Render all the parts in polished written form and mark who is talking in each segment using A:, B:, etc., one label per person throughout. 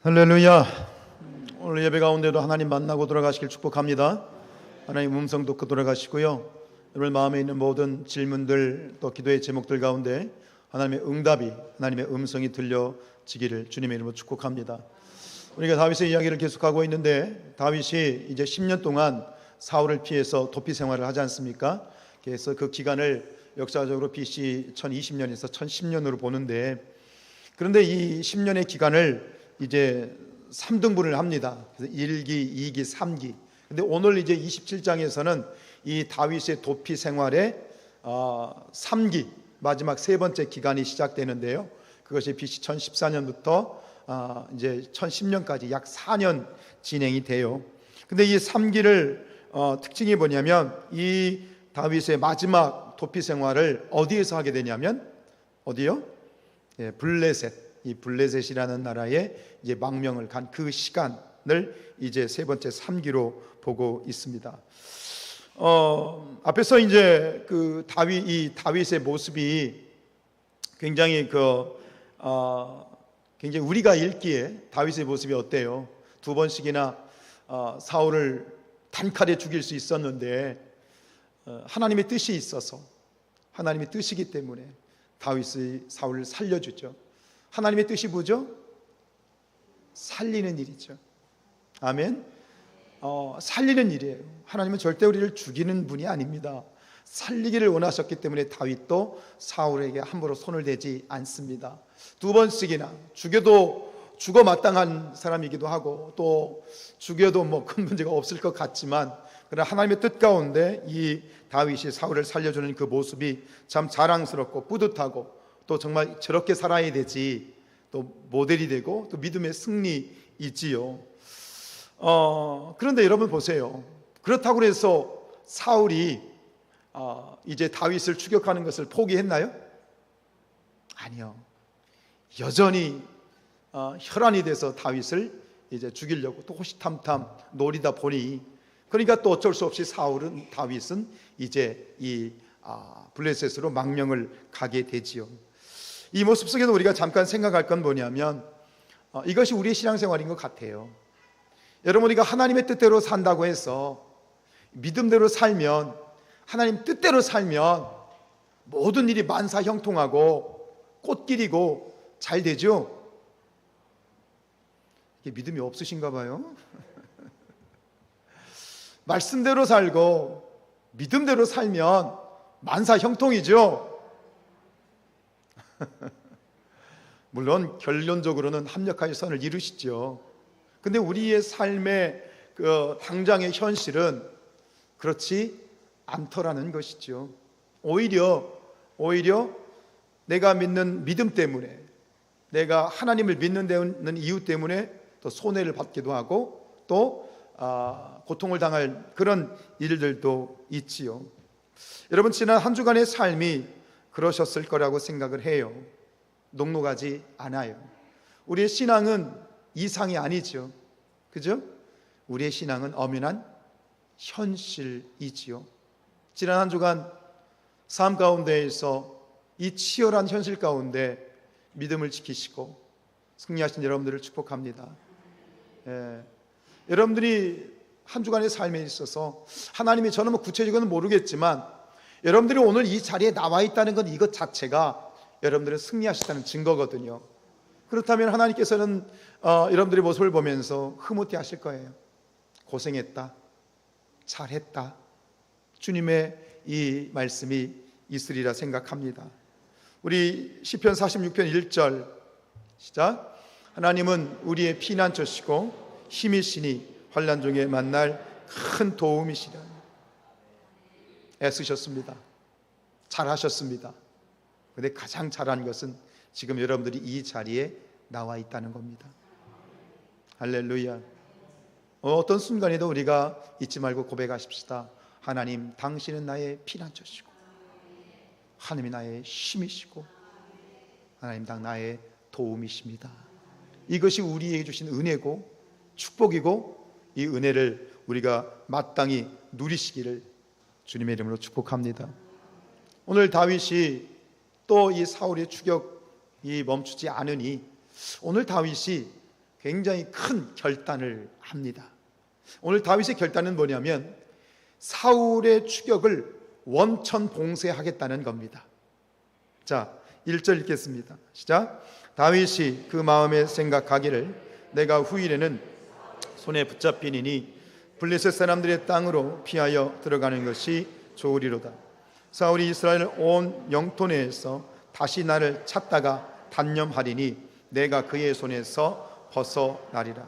A: 할렐루야. 오늘 예배 가운데도 하나님 만나고 돌아가시길 축복합니다. 하나님 음성 듣고 돌아가시고요. 오늘 마음에 있는 모든 질문들 또 기도의 제목들 가운데 하나님의 응답이, 하나님의 음성이 들려지기를 주님의 이름으로 축복합니다. 우리가 다윗의 이야기를 계속하고 있는데, 다윗이 이제 10년 동안 사울을 피해서 도피 생활을 하지 않습니까? 그래서 그 기간을 역사적으로 BC 1020년에서 1010년으로 보는데, 그런데 이 10년의 기간을 이제 3등분을 합니다. 그래서 1기, 2기, 3기. 근데 오늘 이제 27장에서는 이 다윗의 도피 생활의 3기, 마지막 세 번째 기간이 시작되는데요. 그것이 BC 1014년부터 이제 1010년까지 약 4년 진행이 돼요. 근데 이 3기를 특징이 뭐냐면, 이 다윗의 마지막 도피 생활을 어디에서 하게 되냐면, 어디요? 예, 블레셋. 이 블레셋이라는 나라에 이제 망명을 간 그 시간을 이제 세 번째 3기로 보고 있습니다. 앞에서 이제 그 다윗의 모습이 굉장히 굉장히 우리가 읽기에 다윗의 모습이 어때요? 두 번씩이나 사울을 단칼에 죽일 수 있었는데, 하나님의 뜻이 있어서, 하나님의 뜻이기 때문에 다윗이 사울을 살려주죠. 하나님의 뜻이 뭐죠? 살리는 일이죠. 아멘. 살리는 일이에요. 하나님은 절대 우리를 죽이는 분이 아닙니다. 살리기를 원하셨기 때문에 다윗도 사울에게 함부로 손을 대지 않습니다. 두 번씩이나 죽어 마땅한 사람이기도 하고, 또 죽여도 뭐 큰 문제가 없을 것 같지만, 그러나 하나님의 뜻 가운데 이 다윗이 사울을 살려주는 그 모습이 참 자랑스럽고 뿌듯하고, 또 정말 저렇게 살아야 되지, 또 모델이 되고, 또 믿음의 승리이지요. 그런데 여러분 보세요. 그렇다고 해서 사울이 이제 다윗을 추격하는 것을 포기했나요? 아니요. 여전히 혈안이 돼서 다윗을 이제 죽이려고 또 호시탐탐 노리다 보니, 그러니까 또 어쩔 수 없이 다윗은 이제 이 블레셋으로 망명을 가게 되지요. 이 모습 속에서 우리가 잠깐 생각할 건 뭐냐면, 이것이 우리의 신앙생활인 것 같아요. 여러분, 우리가 하나님의 뜻대로 산다고 해서, 믿음대로 살면, 하나님 뜻대로 살면 모든 일이 만사형통하고 꽃길이고 잘 되죠? 이게 믿음이 없으신가 봐요. 말씀대로 살고 믿음대로 살면 만사형통이죠. 물론 결론적으로는 합력하여 선을 이루시죠. 근데 우리의 삶의 당장의 현실은 그렇지 않더라는 것이죠. 오히려 내가 믿는 믿음 때문에, 내가 하나님을 믿는 이유 때문에 또 손해를 받기도 하고, 또 고통을 당할 그런 일들도 있지요. 여러분, 지난 한 주간의 삶이 그러셨을 거라고 생각을 해요. 녹록하지 않아요. 우리의 신앙은 이상이 아니죠. 그죠? 우리의 신앙은 엄연한 현실이지요. 지난 한 주간 삶 가운데에서 이 치열한 현실 가운데 믿음을 지키시고 승리하신 여러분들을 축복합니다. 여러분들이 한 주간의 삶에 있어서 하나님이, 저는 뭐 구체적으로는 모르겠지만, 여러분들이 오늘 이 자리에 나와 있다는 건 이것 자체가 여러분들은 승리하셨다는 증거거든요. 그렇다면 하나님께서는 여러분들의 모습을 보면서 흐뭇해 하실 거예요. 고생했다, 잘했다, 주님의 이 말씀이 있으리라 생각합니다. 우리 시편 46편 1절 시작. 하나님은 우리의 피난처시고 힘이시니 환난 중에 만날 큰 도움이시라. 애쓰셨습니다. 잘하셨습니다. 그런데 가장 잘한 것은 지금 여러분들이 이 자리에 나와 있다는 겁니다. 할렐루야. 어떤 순간에도 우리가 잊지 말고 고백하십시다. 하나님, 당신은 나의 피난처시고, 하나님이 나의 힘이시고, 하나님 당 나의 도움이십니다. 이것이 우리에게 주신 은혜고 축복이고, 이 은혜를 우리가 마땅히 누리시기를 주님의 이름으로 축복합니다. 오늘 다윗이 또 이 사울의 추격이 멈추지 않으니, 오늘 다윗이 굉장히 큰 결단을 합니다. 오늘 다윗의 결단은 뭐냐면 사울의 추격을 원천봉쇄하겠다는 겁니다. 자, 1절 읽겠습니다. 시작. 다윗이 그 마음에 생각하기를 내가 후일에는 손에 붙잡히니니 블레셋 사람들의 땅으로 피하여 들어가는 것이 좋으리로다. 사울이 이스라엘 온 영토 내에서 다시 나를 찾다가 단념하리니 내가 그의 손에서 벗어나리라.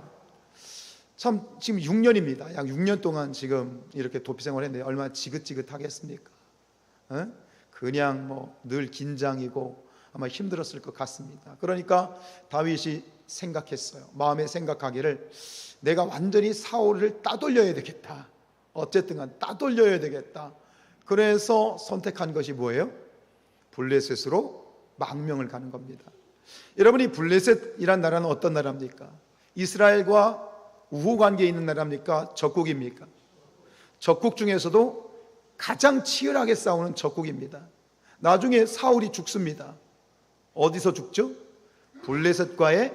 A: 참 지금 6년입니다. 약 6년 동안 지금 이렇게 도피 생활했는데 얼마나 지긋지긋하겠습니까? 그냥 늘 긴장이고 아마 힘들었을 것 같습니다. 그러니까 다윗이 생각했어요. 마음에 생각하기를 내가 완전히 사울을 따돌려야 되겠다. 어쨌든 간 따돌려야 되겠다. 그래서 선택한 것이 뭐예요? 블레셋으로 망명을 가는 겁니다. 여러분이 블레셋이란 나라는 어떤 나라입니까? 이스라엘과 우호관계에 있는 나라입니까? 적국입니까? 적국 중에서도 가장 치열하게 싸우는 적국입니다. 나중에 사울이 죽습니다. 어디서 죽죠? 블레셋과의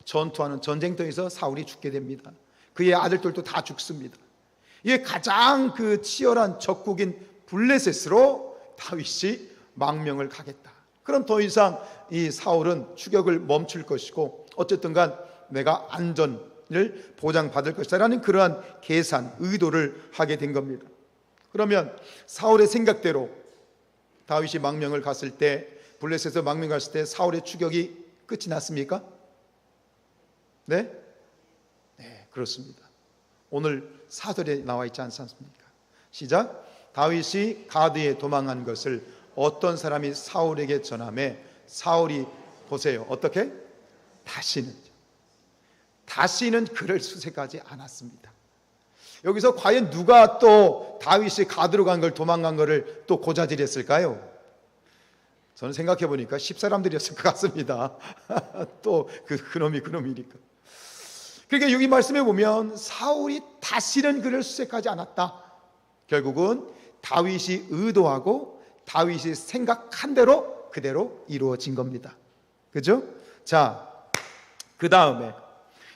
A: 전투하는 전쟁터에서 사울이 죽게 됩니다. 그의 아들들도 다 죽습니다. 이게 가장 치열한 적국인 블레셋으로 다윗이 망명을 가겠다. 그럼 더 이상 이 사울은 추격을 멈출 것이고 어쨌든 간 내가 안전을 보장받을 것이다 라는 그러한 계산, 의도를 하게 된 겁니다. 그러면 사울의 생각대로 다윗이 망명을 갔을 때, 블레셋에서 망명 갔을 때 사울의 추격이 끝이 났습니까? 네? 네, 그렇습니다. 오늘 사절에 나와 있지 않습니까? 시작. 다윗이 가드에 도망한 것을 어떤 사람이 사울에게 전하매 사울이 보세요. 어떻게? 다시는 그를 수색하지 않았습니다. 여기서 과연 누가 또 다윗이 가드로 간 걸 도망간 거를 또 고자질했을까요? 저는 생각해 보니까 10사람들이었을 것 같습니다. 또 그놈이니까. 그러니까 여기 말씀해 보면 사울이 다시는 그를 수색하지 않았다. 결국은 다윗이 의도하고 다윗이 생각한 대로 그대로 이루어진 겁니다. 그죠? 자, 그 다음에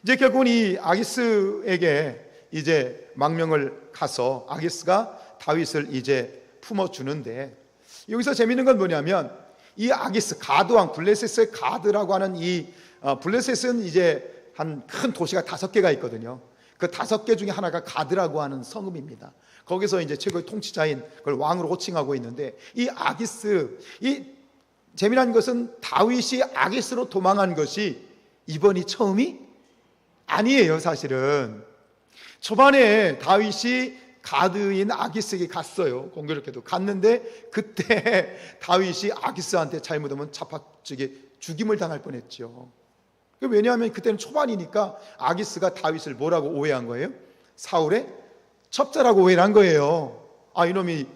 A: 이제 결국은 이 아기스에게 이제 망명을 가서 아기스가 다윗을 이제 품어주는데, 여기서 재미있는 건 뭐냐면 이 아기스, 가드왕, 블레셋의 가드라고 하는 이 블레셋은 이제 한 큰 도시가 5개가 있거든요. 그 5개 중에 하나가 가드라고 하는 성읍입니다. 거기서 이제 최고의 통치자인 그걸 왕으로 호칭하고 있는데, 이 아기스, 이 재미난 것은 다윗이 아기스로 도망한 것이 이번이 처음이 아니에요. 사실은 초반에 다윗이 가드인 아기스에게 갔어요. 공교롭게도 갔는데 그때 다윗이 아기스한테 잘못하면 자팍하게 죽임을 당할 뻔했죠. 왜냐하면 그때는 초반이니까 아기스가 다윗을 뭐라고 오해한 거예요? 사울의 첩자라고 오해를 한 거예요. 이놈이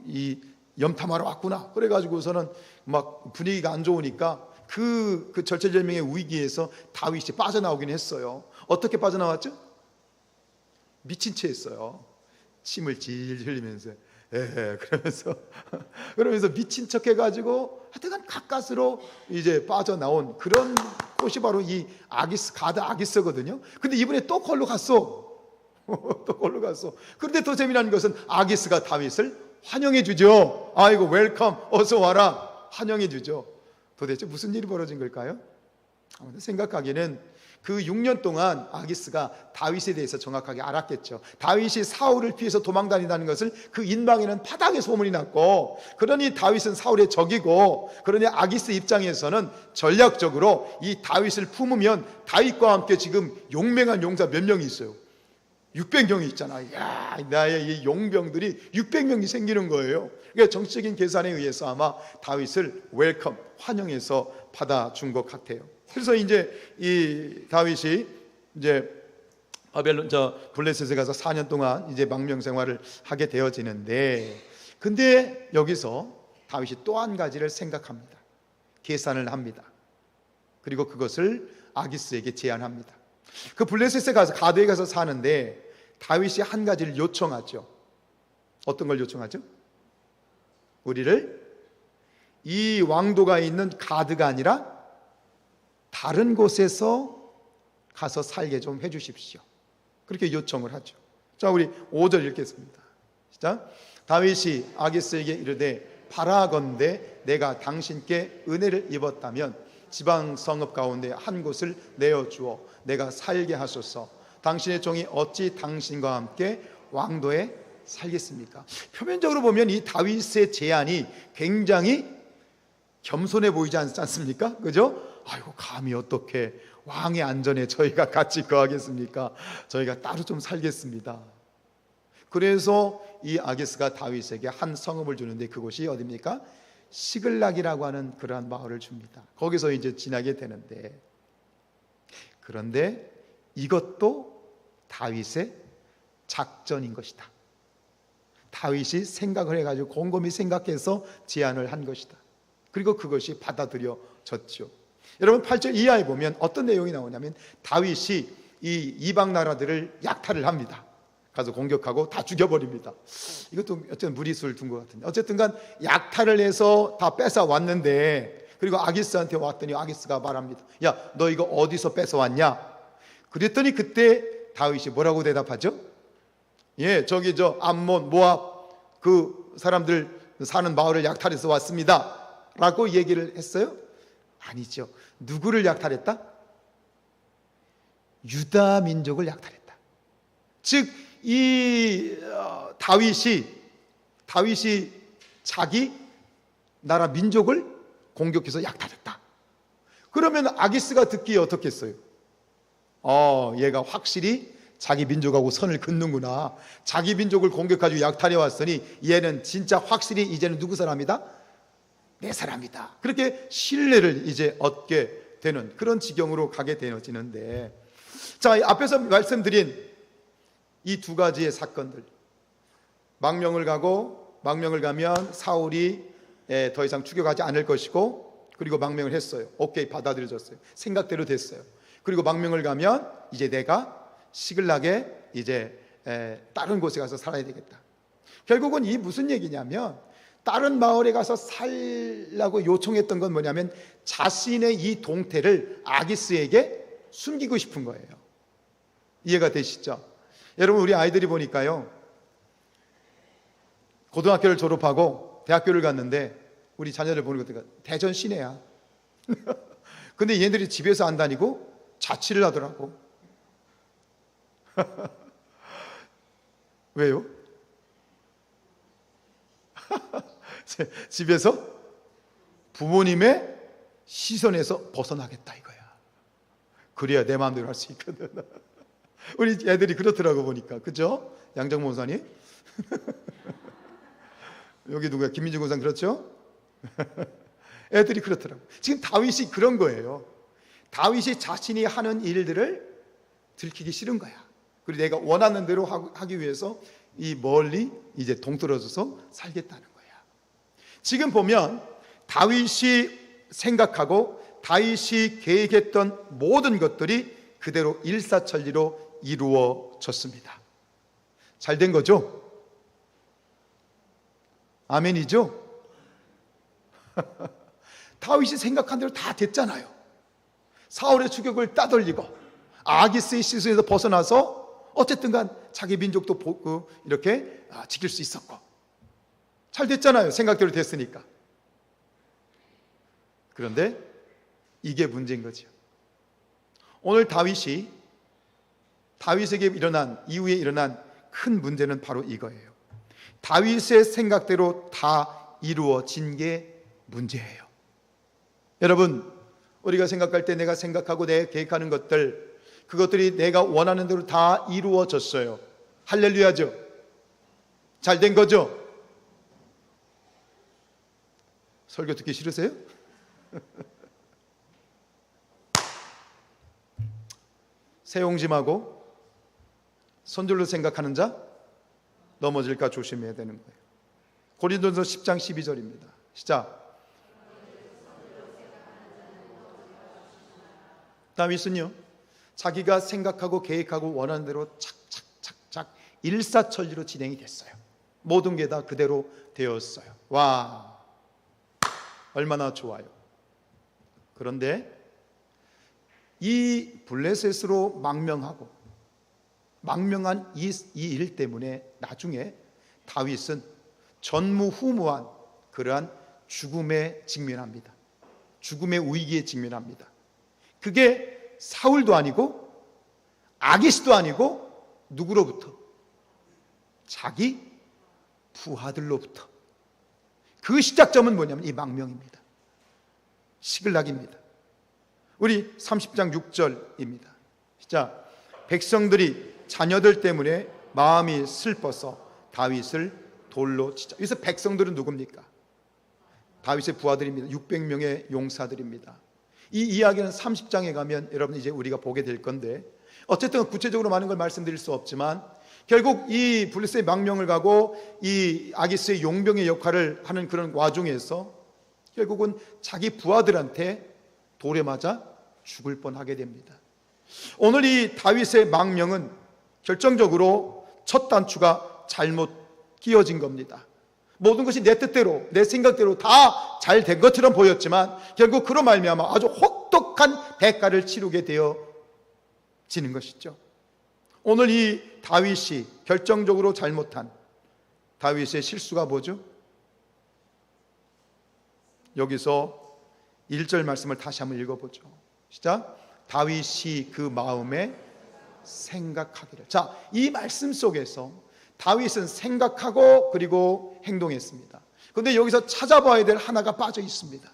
A: 이 염탐하러 왔구나. 그래가지고서는 막 분위기가 안 좋으니까 그 절체절명의 위기에서 다윗이 빠져나오긴 했어요. 어떻게 빠져나왔죠? 미친 채 했어요. 침을 질 흘리면서 그러면서 미친 척 해가지고 하여튼 가까스로 이제 빠져나온 그런 곳이 바로 이 아기스, 가드 아기스거든요. 근데 이번에 또 걸로 갔어. 그런데 더 재미난 것은 아기스가 다윗을 환영해 주죠. 아이고 웰컴, 어서 와라, 환영해 주죠. 도대체 무슨 일이 벌어진 걸까요? 생각하기에는 그 6년 동안 아기스가 다윗에 대해서 정확하게 알았겠죠. 다윗이 사울을 피해서 도망다닌다는 것을 그 인방에는 파닥의 소문이 났고, 그러니 다윗은 사울의 적이고, 그러니 아기스 입장에서는 전략적으로 이 다윗을 품으면 다윗과 함께 지금 용맹한 용사 몇 명이 있어요? 600명이 있잖아. 야, 나의 이 용병들이 600명이 생기는 거예요. 그러니까 정치적인 계산에 의해서 아마 다윗을 웰컴, 환영해서 받아준 것 같아요. 그래서 이제 이 다윗이 이제 블레셋에 가서 4년 동안 이제 망명 생활을 하게 되어지는데, 근데 여기서 다윗이 또 한 가지를 생각합니다. 계산을 합니다. 그리고 그것을 아기스에게 제안합니다. 그 블레셋에 가서, 가드에 가서 사는데 다윗이 한 가지를 요청하죠. 어떤 걸 요청하죠? 우리를 이 왕도가 있는 가드가 아니라 다른 곳에서 가서 살게 좀 해주십시오. 그렇게 요청을 하죠. 자, 우리 5절 읽겠습니다. 시작. 다윗이 아기스에게 이르되 바라건대 내가 당신께 은혜를 입었다면 지방 성읍 가운데 한 곳을 내어주어 내가 살게 하소서. 당신의 종이 어찌 당신과 함께 왕도에 살겠습니까? 표면적으로 보면 이 다윗의 제안이 굉장히 겸손해 보이지 않습니까? 그죠? 아이고, 감히 어떻게 왕의 안전에 저희가 같이 거하겠습니까? 저희가 따로 좀 살겠습니다. 그래서 이 아기스가 다윗에게 한 성읍을 주는데 그곳이 어디입니까? 시글락이라고 하는 그러한 마을을 줍니다. 거기서 이제 지나게 되는데, 그런데 이것도 다윗의 작전인 것이다. 다윗이 생각을 해가지고 곰곰이 생각해서 제안을 한 것이다. 그리고 그것이 받아들여졌죠. 여러분 8절 이하에 보면 어떤 내용이 나오냐면 다윗이 이 이방 나라들을 약탈을 합니다. 가서 공격하고 다 죽여버립니다. 이것도 어쨌든 무리수를 둔 것 같은데, 어쨌든 간 약탈을 해서 다 뺏어 왔는데, 그리고 아기스한테 왔더니 아기스가 말합니다. 야, 너 이거 어디서 뺏어 왔냐? 그랬더니 그때 다윗이 뭐라고 대답하죠? 예, 저기 저 암몬 모압 그 사람들 사는 마을을 약탈해서 왔습니다 라고 얘기를 했어요? 아니죠. 누구를 약탈했다? 유다 민족을 약탈했다. 즉 이 다윗이 자기 나라 민족을 공격해서 약탈했다. 그러면 아기스가 듣기에 어떻겠어요? 얘가 확실히 자기 민족하고 선을 긋는구나. 자기 민족을 공격하고 약탈해 왔으니 얘는 진짜 확실히 이제는 누구 사람이다? 내 사람이다. 그렇게 신뢰를 이제 얻게 되는 그런 지경으로 가게 되어지는데, 자, 앞에서 말씀드린 이 두 가지의 사건들, 망명을 가면 사울이 더 이상 추격하지 않을 것이고, 그리고 망명을 했어요. 오케이, 받아들여졌어요. 생각대로 됐어요. 그리고 망명을 가면 이제 내가 시글락에 이제 다른 곳에 가서 살아야 되겠다. 결국은 이 무슨 얘기냐면, 다른 마을에 가서 살라고 요청했던 건 뭐냐면 자신의 이 동태를 아기스에게 숨기고 싶은 거예요. 이해가 되시죠? 여러분, 우리 아이들이 보니까요, 고등학교를 졸업하고 대학교를 갔는데 우리 자녀를 보는 것들 대전 시내야. 근데 얘네들이 집에서 안 다니고 자취를 하더라고. 왜요? 집에서 부모님의 시선에서 벗어나겠다 이거야. 그래야 내 마음대로 할 수 있거든. 우리 애들이 그렇더라고 보니까. 그죠? 양정모 원사님. 여기 누구야? 김민중 원사님 그렇죠? 애들이 그렇더라고. 지금 다윗이 그런 거예요. 다윗이 자신이 하는 일들을 들키기 싫은 거야. 그리고 내가 원하는 대로 하기 위해서 이 멀리 이제 동떨어져서 살겠다는 거야. 지금 보면 다윗이 생각하고 다윗이 계획했던 모든 것들이 그대로 일사천리로 이루어졌습니다. 잘 된 거죠? 아멘이죠? 다윗이 생각한 대로 다 됐잖아요. 사울의 추격을 따돌리고 아기스의 시선에서 벗어나서 어쨌든 간 자기 민족도 이렇게 지킬 수 있었고 잘 됐잖아요. 생각대로 됐으니까. 그런데 이게 문제인 거죠. 오늘 다윗에게 이후에 일어난 큰 문제는 바로 이거예요. 다윗의 생각대로 다 이루어진 게 문제예요. 여러분, 우리가 생각할 때 내가 생각하고 내가 계획하는 것들, 그것들이 내가 원하는 대로 다 이루어졌어요. 할렐루야죠. 잘 된 거죠. 설교 듣기 싫으세요? 새옹짐하고 손줄로 생각하는 자 넘어질까 조심해야 되는 거예요. 고린도전서 10장 12절입니다. 시작. 다윗은요, 자기가 생각하고 계획하고 원하는 대로 착착착착 일사천리로 진행이 됐어요. 모든 게 다 그대로 되었어요. 와, 얼마나 좋아요. 그런데 이 블레셋으로 망명한 이 일 때문에 나중에 다윗은 전무후무한 그러한 죽음에 직면합니다. 죽음의 위기에 직면합니다. 그게 사울도 아니고 아기스도 아니고 누구로부터? 자기 부하들로부터. 그 시작점은 뭐냐면 이 망명입니다. 시글락입니다. 우리 30장 6절입니다. 자, 백성들이 자녀들 때문에 마음이 슬퍼서 다윗을 돌로 치자. 여기서 백성들은 누굽니까? 다윗의 부하들입니다. 600명의 용사들입니다. 이 이야기는 30장에 가면 여러분 이제 우리가 보게 될 건데, 어쨌든 구체적으로 많은 걸 말씀드릴 수 없지만 결국 이 블레셋의 망명을 가고 이 아기스의 용병의 역할을 하는 그런 와중에서 결국은 자기 부하들한테 돌에 맞아 죽을 뻔하게 됩니다. 오늘 이 다윗의 망명은 결정적으로 첫 단추가 잘못 끼워진 겁니다. 모든 것이 내 뜻대로, 내 생각대로 다 잘 된 것처럼 보였지만 결국 그로 말미암아 아주 혹독한 대가를 치르게 되어지는 것이죠. 오늘 이 다윗이 결정적으로 잘못한 다윗의 실수가 뭐죠? 여기서 1절 말씀을 다시 한번 읽어보죠. 시작. 다윗이 그 마음에 생각하기를. 자, 이 말씀 속에서 다윗은 생각하고 그리고 행동했습니다. 그런데 여기서 찾아봐야 될 하나가 빠져 있습니다.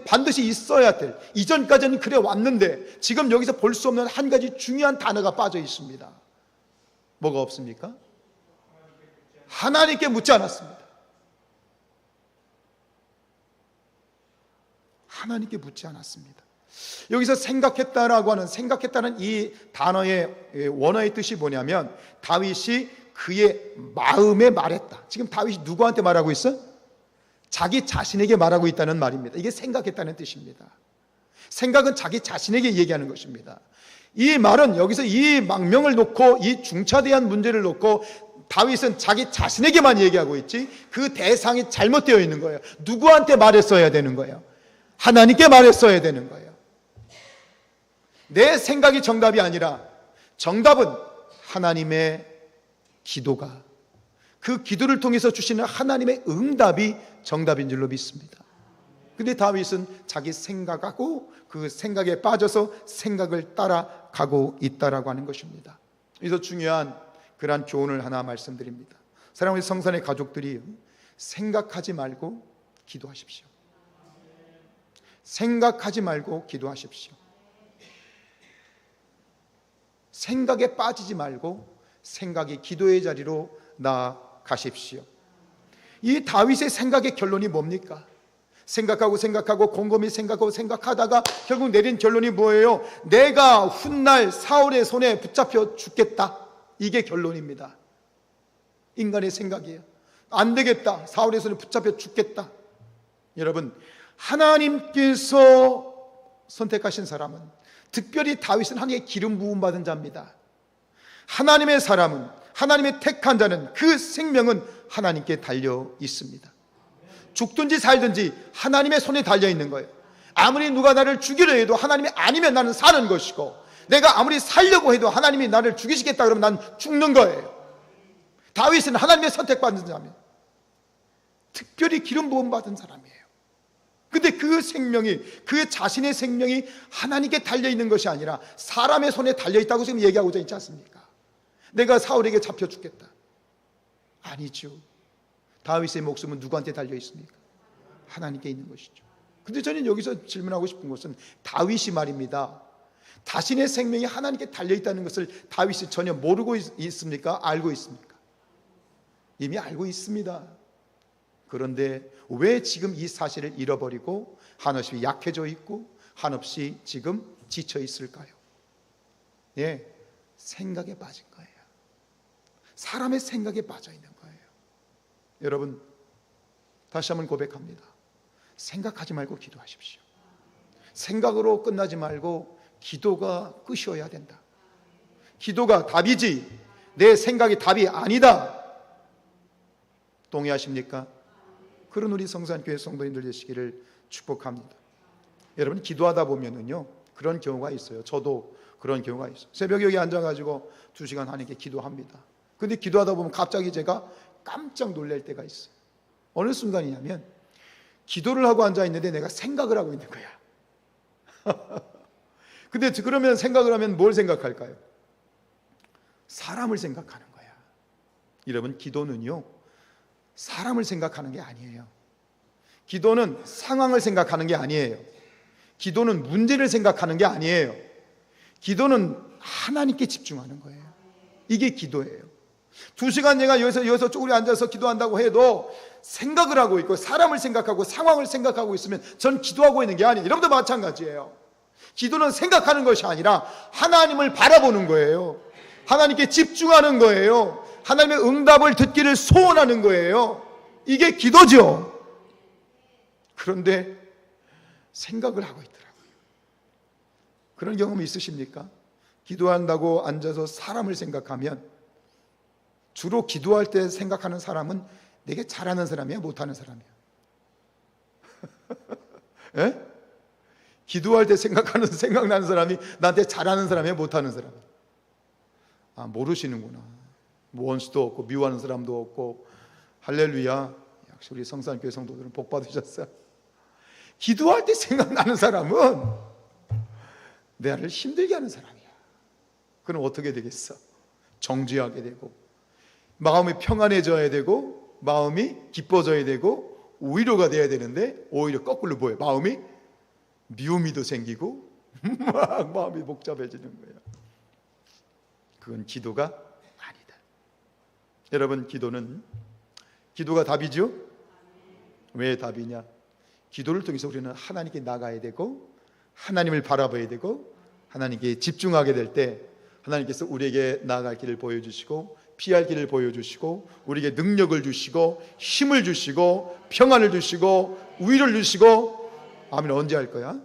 A: 반드시 있어야 될, 이전까지는 그래 왔는데 지금 여기서 볼 수 없는 한 가지 중요한 단어가 빠져 있습니다. 뭐가 없습니까? 하나님께 묻지 않았습니다. 하나님께 묻지 않았습니다. 여기서 생각했다는 이 단어의 원어의 뜻이 뭐냐면 다윗이 그의 마음에 말했다. 지금 다윗이 누구한테 말하고 있어? 자기 자신에게 말하고 있다는 말입니다. 이게 생각했다는 뜻입니다. 생각은 자기 자신에게 얘기하는 것입니다. 이 말은 여기서 이 망명을 놓고 이 중차대한 문제를 놓고 다윗은 자기 자신에게만 얘기하고 있지 그 대상이 잘못되어 있는 거예요. 누구한테 말했어야 되는 거예요? 하나님께 말했어야 되는 거예요. 내 생각이 정답이 아니라 정답은 하나님의 기도가, 그 기도를 통해서 주시는 하나님의 응답이 정답인 줄로 믿습니다. 근데 다윗은 자기 생각하고 그 생각에 빠져서 생각을 따라가고 있다라고 하는 것입니다. 그래서 중요한 그러한 교훈을 하나 말씀드립니다. 사랑하는 성산의 가족들이 생각하지 말고 기도하십시오. 생각하지 말고 기도하십시오. 생각에 빠지지 말고 생각이 기도의 자리로 나아가십시오. 이 다윗의 생각의 결론이 뭡니까? 생각하고 곰곰이 생각하다가 결국 내린 결론이 뭐예요? 내가 훗날 사울의 손에 붙잡혀 죽겠다. 이게 결론입니다. 인간의 생각이에요. 안 되겠다. 사울의 손에 붙잡혀 죽겠다. 여러분, 하나님께서 선택하신 사람은, 특별히 다윗은 하나님의 기름 부음 받은 자입니다. 하나님의 사람은, 하나님의 택한 자는 그 생명은 하나님께 달려 있습니다. 죽든지 살든지 하나님의 손에 달려 있는 거예요. 아무리 누가 나를 죽이려 해도 하나님이 아니면 나는 사는 것이고, 내가 아무리 살려고 해도 하나님이 나를 죽이시겠다 그러면 난 죽는 거예요. 다윗은 하나님의 선택받은 자입니다. 특별히 기름 부음 받은 사람이에요. 근데 그 생명이, 그 자신의 생명이 하나님께 달려있는 것이 아니라 사람의 손에 달려있다고 지금 얘기하고자 있지 않습니까? 내가 사울에게 잡혀 죽겠다. 아니죠. 다윗의 목숨은 누구한테 달려있습니까? 하나님께 있는 것이죠. 근데 저는 여기서 질문하고 싶은 것은 다윗이 말입니다, 자신의 생명이 하나님께 달려있다는 것을 다윗이 전혀 모르고 있습니까? 알고 있습니까? 이미 알고 있습니다. 그런데 왜 지금 이 사실을 잃어버리고 한없이 약해져 있고 한없이 지금 지쳐 있을까요? 예, 생각에 빠진 거예요. 사람의 생각에 빠져 있는 거예요. 여러분, 다시 한번 고백합니다. 생각하지 말고 기도하십시오. 생각으로 끝나지 말고 기도가 끝이어야 된다. 기도가 답이지 내 생각이 답이 아니다. 동의하십니까? 그런 우리 성산교회 성도님들 되시기를 축복합니다. 여러분, 기도하다 보면은요, 그런 경우가 있어요. 저도 그런 경우가 있어요. 새벽에 여기 앉아가지고 2시간 하나님께 기도합니다. 근데 기도하다 보면 갑자기 제가 깜짝 놀랄 때가 있어요. 어느 순간이냐면 기도를 하고 앉아있는데 내가 생각을 하고 있는 거야. 근데 그러면 생각을 하면 뭘 생각할까요? 사람을 생각하는 거야. 여러분, 기도는요, 사람을 생각하는 게 아니에요. 기도는 상황을 생각하는 게 아니에요. 기도는 문제를 생각하는 게 아니에요. 기도는 하나님께 집중하는 거예요. 이게 기도예요. 2시간 내가 여기서 쪼그려 앉아서 기도한다고 해도 생각을 하고 있고 사람을 생각하고 상황을 생각하고 있으면 전 기도하고 있는 게 아니에요. 여러분도 마찬가지예요. 기도는 생각하는 것이 아니라 하나님을 바라보는 거예요. 하나님께 집중하는 거예요. 하나님의 응답을 듣기를 소원하는 거예요. 이게 기도죠. 그런데 생각을 하고 있더라고요. 그런 경험 있으십니까? 기도한다고 앉아서 사람을 생각하면 주로 기도할 때 생각하는 사람은 내게 잘하는 사람이야, 못하는 사람이야? 예? 기도할 때 생각나는 사람이 나한테 잘하는 사람이야, 못하는 사람이야? 아, 모르시는구나. 원수도 없고 미워하는 사람도 없고. 할렐루야. 역시 우리 성산교회 성도들은 복 받으셨어요. 기도할 때 생각나는 사람은 나를 힘들게 하는 사람이야. 그럼 어떻게 되겠어? 정죄하게 되고 마음이 평안해져야 되고 마음이 기뻐져야 되고 위로가 돼야 되는데 오히려 거꾸로 뭐예요? 마음이 미움이 더 생기고 막 마음이 복잡해지는 거예요. 그건 기도가 아니다. 여러분, 기도가 답이죠? 왜 답이냐? 기도를 통해서 우리는 하나님께 나가야 되고 하나님을 바라봐야 되고 하나님께 집중하게 될 때 하나님께서 우리에게 나아갈 길을 보여주시고 피할 길을 보여주시고 우리에게 능력을 주시고 힘을 주시고 평안을 주시고 위로를 주시고. 아멘. 언제 할 거야?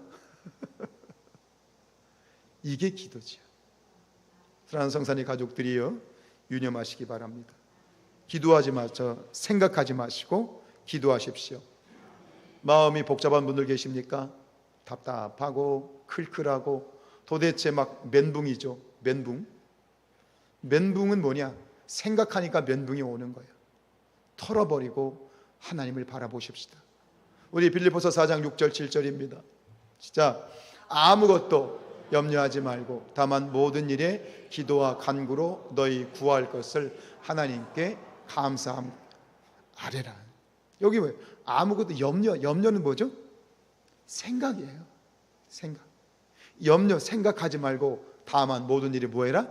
A: 이게 기도죠. 사랑하는 성산의 가족들이요, 유념하시기 바랍니다. 기도하지 마셔 생각하지 마시고 기도하십시오. 마음이 복잡한 분들 계십니까? 답답하고 클클하고 도대체 막 멘붕이죠. 멘붕은 뭐냐? 생각하니까 멘붕이 오는 거예요. 털어버리고 하나님을 바라보십시다. 우리 빌립보서 4장 6절 7절입니다. 진짜 아무것도 염려하지 말고 다만 모든 일에 기도와 간구로 너희 구할 것을 하나님께 감사함 아뢰라. 여기 왜 아무것도 염려는 뭐죠? 생각이에요. 생각하지 말고 다만 모든 일에 뭐해라?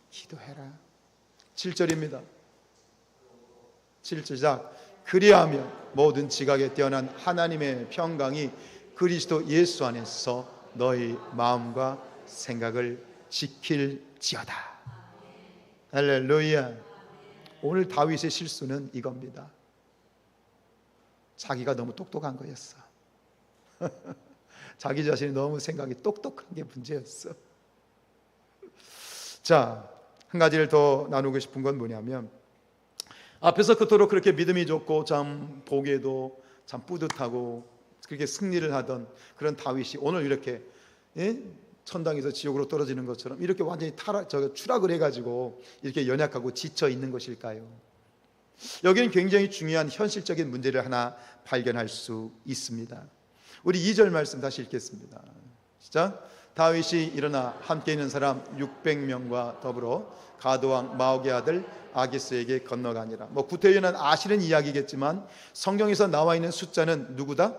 A: 기도해라. 7절입니다. 7절 그리하며 모든 지각에 뛰어난 하나님의 평강이 그리스도 예수 안에서 너희 마음과 생각을 지킬지어다. 할렐루야. 오늘 다윗의 실수는 이겁니다. 자기가 너무 똑똑한 거였어. 자기 자신이 너무 생각이 똑똑한 게 문제였어. 자, 한 가지를 더 나누고 싶은 건 뭐냐면 앞에서 그토록 그렇게 믿음이 좋고 참 보기에도 참 뿌듯하고 그렇게 승리를 하던 그런 다윗이 오늘 이렇게 천당에서 지옥으로 떨어지는 것처럼 이렇게 완전히 추락을 해가지고 이렇게 연약하고 지쳐 있는 것일까요? 여기는 굉장히 중요한 현실적인 문제를 하나 발견할 수 있습니다. 우리 2절 말씀 다시 읽겠습니다. 시작. 다윗이 일어나 함께 있는 사람 600명과 더불어 가드왕 마옥의 아들 아기스에게 건너가니라. 구태연은 아시는 이야기겠지만 성경에서 나와 있는 숫자는 누구다?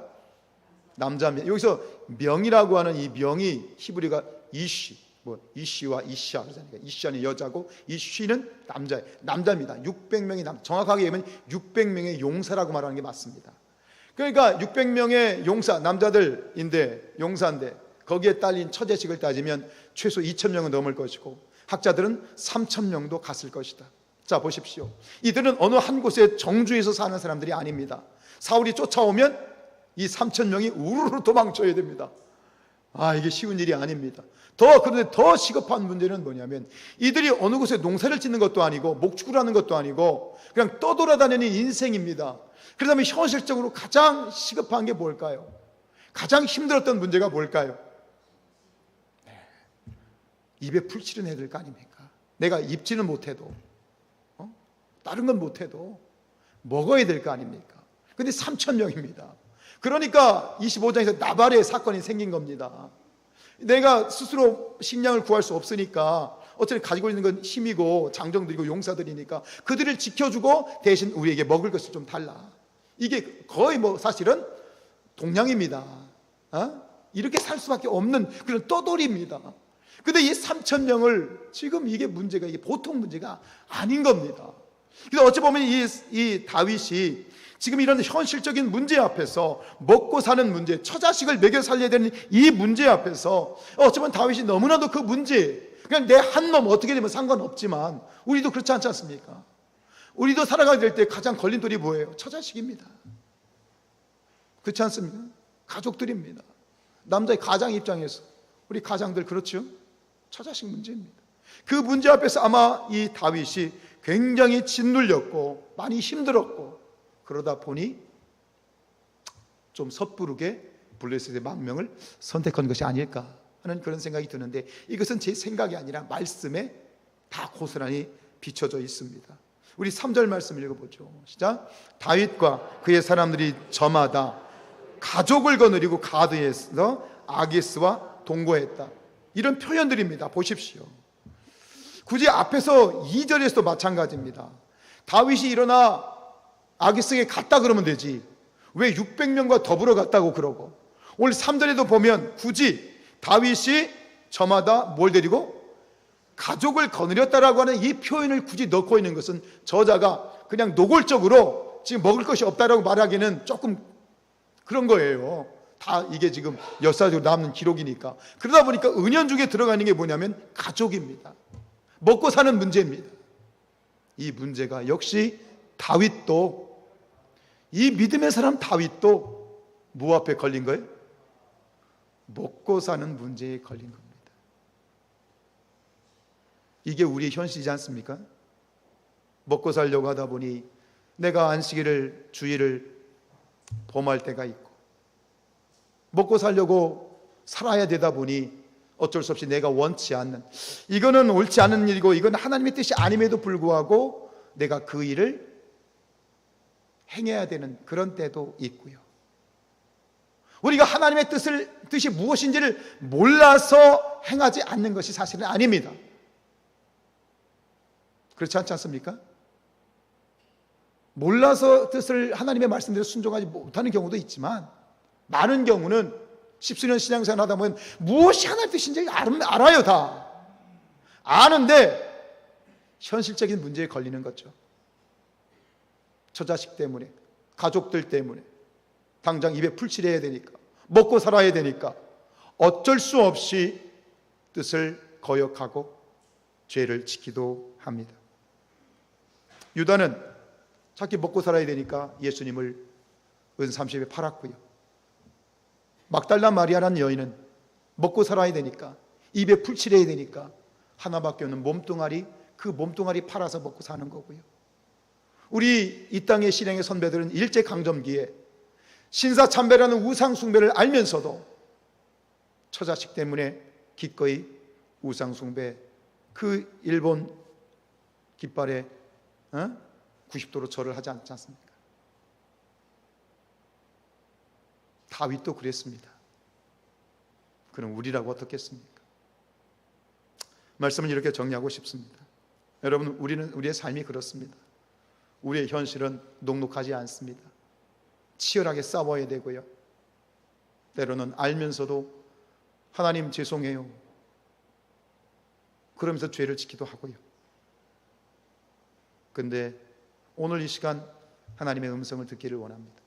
A: 남자입니다. 여기서 명이라고 하는 이 명이 히브리가 이쉬와 이샤 그러잖아요. 이샤는 여자고 이쉬는 남자입니다. 600명이 정확하게 얘기하면 600명의 용사라고 말하는 게 맞습니다. 그러니까 600명의 용사, 용사인데 거기에 딸린 처제식을 따지면 최소 2,000명은 넘을 것이고 학자들은 3,000명도 갔을 것이다. 자, 보십시오. 이들은 어느 한 곳에 정주에서 사는 사람들이 아닙니다. 사울이 쫓아오면 이 3,000명이 우르르 도망쳐야 됩니다. 이게 쉬운 일이 아닙니다. 그런데 더 시급한 문제는 뭐냐면 이들이 어느 곳에 농사를 짓는 것도 아니고 목축을 하는 것도 아니고 그냥 떠돌아다니는 인생입니다. 그렇다면 현실적으로 가장 시급한 게 뭘까요? 가장 힘들었던 문제가 뭘까요? 입에 풀칠은 해야 될 거 아닙니까? 내가 입지는 못해도 다른 건 못해도 먹어야 될 거 아닙니까? 근데 3,000명입니다. 그러니까 25장에서 나발의 사건이 생긴 겁니다. 내가 스스로 식량을 구할 수 없으니까 어차피 가지고 있는 건 힘이고 장정들이고 용사들이니까 그들을 지켜주고 대신 우리에게 먹을 것을 좀 달라. 이게 거의 사실은 동량입니다. 이렇게 살 수밖에 없는 그런 떠돌이입니다. 근데 이 3,000명을 지금 이게 보통 문제가 아닌 겁니다. 그래서 어찌 보면 이 다윗이 지금 이런 현실적인 문제 앞에서 먹고 사는 문제, 처자식을 먹여 살려야 되는 이 문제 앞에서 어찌 보면 다윗이 너무나도 그 문제, 그냥 내 한 몸 어떻게 되면 상관없지만 우리도 그렇지 않지 않습니까? 우리도 살아가게 될 때 가장 걸림돌이 뭐예요? 처자식입니다. 그렇지 않습니까? 가족들입니다. 남자의 가장 입장에서 우리 가장들 그렇죠? 처자식 문제입니다. 그 문제 앞에서 아마 이 다윗이 굉장히 짓눌렸고 많이 힘들었고 그러다 보니 좀 섣부르게 블레셋의 망명을 선택한 것이 아닐까 하는 그런 생각이 드는데 이것은 제 생각이 아니라 말씀에 다 고스란히 비춰져 있습니다. 우리 3절 말씀 읽어보죠. 시작. 다윗과 그의 사람들이 저마다 가족을 거느리고 가드에서 아기스와 동거했다. 이런 표현들입니다. 보십시오. 굳이 앞에서 2절에서도 마찬가지입니다. 다윗이 일어나 아기스에 갔다 그러면 되지 왜 600명과 더불어 갔다고 그러고, 오늘 3절에도 보면 굳이 다윗이 저마다 뭘 데리고 가족을 거느렸다라고 하는 이 표현을 굳이 넣고 있는 것은 저자가 그냥 노골적으로 지금 먹을 것이 없다라고 말하기는 조금 그런 거예요. 다 이게 지금 역사적으로 남는 기록이니까. 그러다 보니까 은연중에 들어가는 게 뭐냐면 가족입니다. 먹고 사는 문제입니다. 이 문제가 역시 다윗도, 이 믿음의 사람 다윗도 뭐 앞에 걸린 거예요? 먹고 사는 문제에 걸린 겁니다. 이게 우리의 현실이지 않습니까? 먹고 살려고 하다 보니 내가 안식일을 주일을 범할 때가 있고, 먹고 살려고 살아야 되다 보니 어쩔 수 없이 내가 원치 않는, 이거는 옳지 않은 일이고 이건 하나님의 뜻이 아님에도 불구하고 내가 그 일을 행해야 되는 그런 때도 있고요. 우리가 하나님의 뜻이 무엇인지를 몰라서 행하지 않는 것이 사실은 아닙니다. 그렇지 않지 않습니까? 몰라서 뜻을, 하나님의 말씀대로 순종하지 못하는 경우도 있지만 많은 경우는 10수년 신앙생활 하다 보면 무엇이 하나님의 뜻인지 알아요. 다 아는데 현실적인 문제에 걸리는 거죠. 처자식 때문에, 가족들 때문에, 당장 입에 풀칠해야 되니까, 먹고 살아야 되니까 어쩔 수 없이 뜻을 거역하고 죄를 지키도 합니다. 유다는 자기 먹고 살아야 되니까 예수님을 은30에 팔았고요. 막달라 마리아라는 여인은 먹고 살아야 되니까, 입에 풀칠해야 되니까 하나밖에 없는 몸뚱아리, 그 몸뚱아리 팔아서 먹고 사는 거고요. 우리 이 땅의 신앙의 선배들은 일제강점기에 신사참배라는 우상숭배를 알면서도 처자식 때문에 기꺼이 우상숭배, 그 일본 깃발에 90도로 절을 하지 않지 않습니까? 다윗도 그랬습니다. 그럼 우리라고 어떻겠습니까? 말씀을 이렇게 정리하고 싶습니다. 여러분, 우리의 삶이 그렇습니다. 우리의 현실은 녹록하지 않습니다. 치열하게 싸워야 되고요. 때로는 알면서도 하나님 죄송해요, 그러면서 죄를 지키도 하고요. 근데 오늘 이 시간 하나님의 음성을 듣기를 원합니다.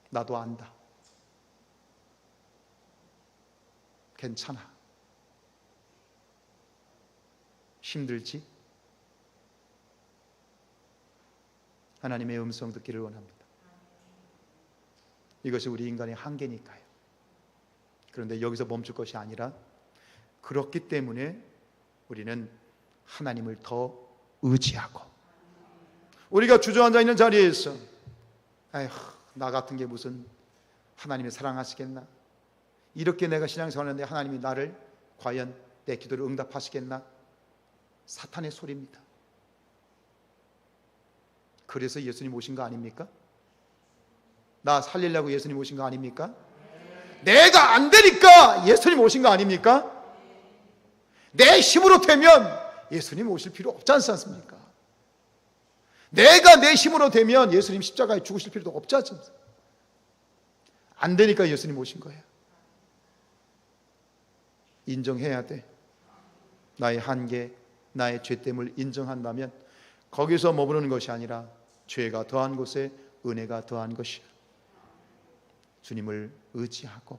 A: 나도 안다. 괜찮아. 힘들지? 하나님의 음성 듣기를 원합니다. 이것이 우리 인간의 한계니까요. 그런데 여기서 멈출 것이 아니라, 그렇기 때문에 우리는 하나님을 더 의지하고, 우리가 주저앉아 있는 자리에서 아휴, 나 같은 게 무슨 하나님이 사랑하시겠나, 이렇게 내가 신앙생활하는데 하나님이 나를 과연 내 기도를 응답하시겠나? 사탄의 소리입니다. 그래서 예수님 오신 거 아닙니까? 나 살리려고 예수님 오신 거 아닙니까? 내가 안 되니까 예수님 오신 거 아닙니까? 내 힘으로 되면 예수님 오실 필요 없지 않습니까? 내가 내 힘으로 되면 예수님 십자가에 죽으실 필요도 없지 않습니까? 안 되니까 예수님 오신 거예요. 인정해야 돼. 나의 한계, 나의 죄됨을 인정한다면 거기서 머무르는 것이 아니라 죄가 더한 곳에 은혜가 더한 것이야. 주님을 의지하고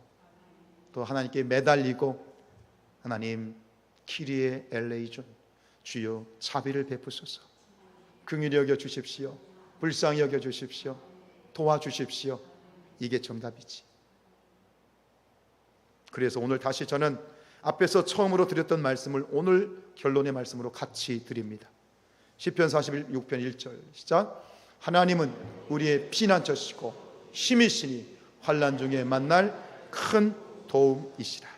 A: 또 하나님께 매달리고, 하나님 키리에 엘레이존, 주여 자비를 베푸소서, 긍휼히 여겨 주십시오, 불쌍히 여겨 주십시오, 도와주십시오. 이게 정답이지. 그래서 오늘 다시 저는 앞에서 처음으로 드렸던 말씀을 오늘 결론의 말씀으로 같이 드립니다. 시편 46편 1절 시작. 하나님은 우리의 피난처시고 힘이시니 환난 중에 만날 큰 도움이시라.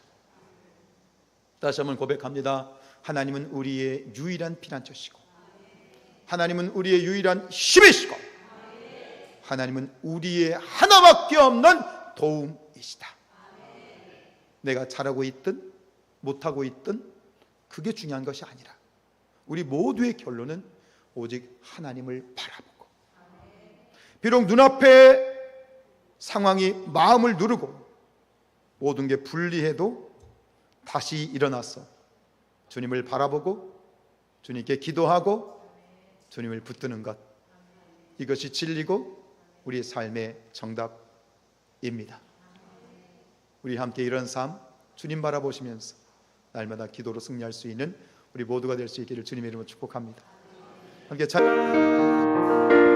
A: 다시 한번 고백합니다. 하나님은 우리의 유일한 피난처시고, 하나님은 우리의 유일한 힘이시고, 하나님은 우리의 하나밖에 없는 도움이시다. 내가 잘하고 있든 못하고 있든 그게 중요한 것이 아니라 우리 모두의 결론은 오직 하나님을 바라보고, 비록 눈앞에 상황이 마음을 누르고 모든 게 불리해도 다시 일어나서 주님을 바라보고 주님께 기도하고 주님을 붙드는 것, 이것이 진리고 우리의 삶의 정답입니다. 우리 함께 이런 삶, 주님 바라보시면서 날마다 기도로 승리할 수 있는 우리 모두가 될 수 있기를 주님의 이름으로 축복합니다. 함께 찬